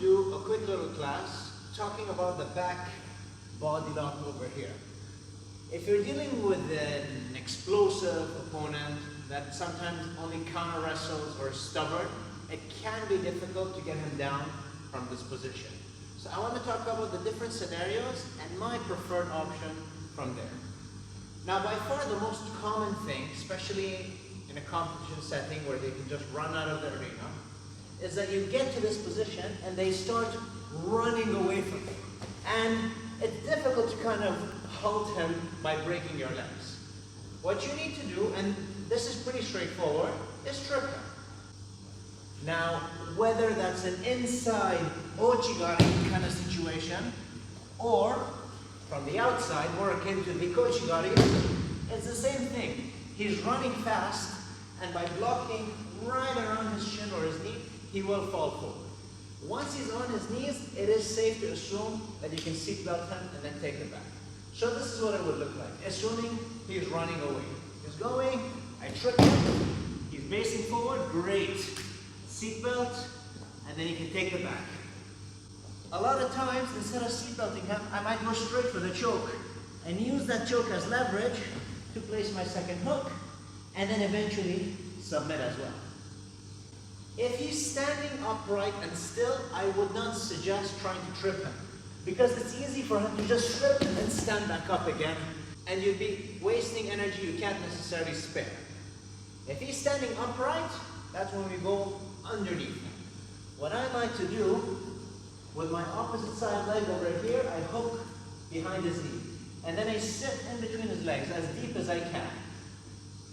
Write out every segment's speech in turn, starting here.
do a quick little class talking about the back body lock over here. If you're dealing with an explosive opponent that sometimes only counter wrestles or is stubborn, it can be difficult to get him down from this position. So I want to talk about the different scenarios and my preferred option from there. Now, by far the most common thing, especially in a competition setting where they can just run out of the arena, is that you get to this position and they start running away from you. And it's difficult to kind of halt him by breaking your legs. What you need to do, and this is pretty straightforward, is trip him. Now, whether that's an inside ochigari kind of situation, or from the outside, more akin to the kochigari, it's the same thing. He's running fast, and by blocking right around his shin or his knee, he will fall forward. Once he's on his knees, it is safe to assume that you can seatbelt him and then take it back. So this is what it would look like, assuming he's running away. He's going, I trip him, he's facing forward, great. Seatbelt, and then you can take it back. A lot of times, instead of seatbelting him, I might go straight for the choke and use that choke as leverage to place my second hook and then eventually submit as well. If he's standing upright and still, I would not suggest trying to trip him because it's easy for him to just trip and then stand back up again and you'd be wasting energy you can't necessarily spare. If he's standing upright, that's when we go underneath him. What I like to do, with my opposite side leg over here, I hook behind his knee. And then I sit in between his legs as deep as I can,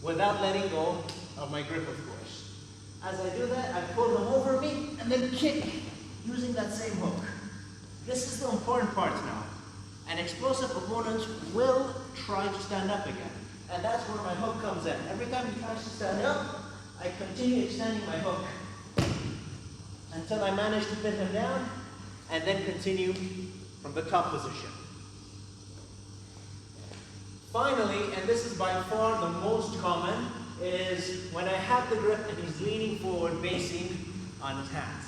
without letting go of my grip, of course. As I do that, I pull him over me and then kick using that same hook. This is the important part now. An explosive opponent will try to stand up again. And that's where my hook comes in. Every time he tries to stand up, I continue extending my hook until I manage to pin him down and then continue from the top position. Finally, and this is by far the most common, is when I have the grip and he's leaning forward, basing on his hands.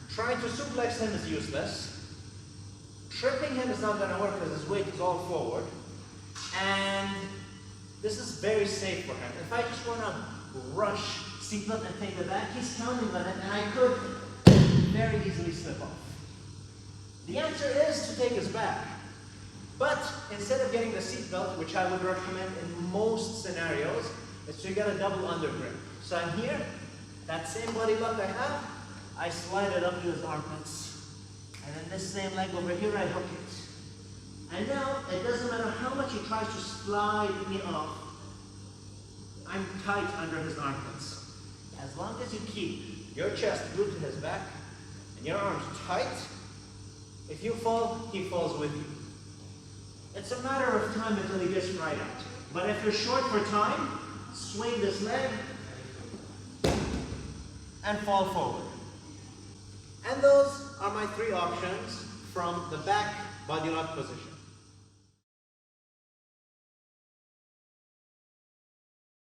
Trying to suplex him is useless. Tripping him is not going to work because his weight is all forward. And this is very safe for him. If I just want to rush, seatbelt and take it back, he's counting on it and I could very easily slip off. The answer is to take his back. But instead of getting the seatbelt, which I would recommend in most scenarios, is to get a double undergrip. So I'm here, that same body lock I have, I slide it up to his armpits. And then this same leg over here, I hook it. And now, it doesn't matter how much he tries to slide me off, I'm tight under his armpits. As long as you keep your chest glued to his back and your arms tight, if you fall, he falls with you. It's a matter of time until he gets right out. But if you're short for time, swing this leg and fall forward. And those are my three options from the back body lock position.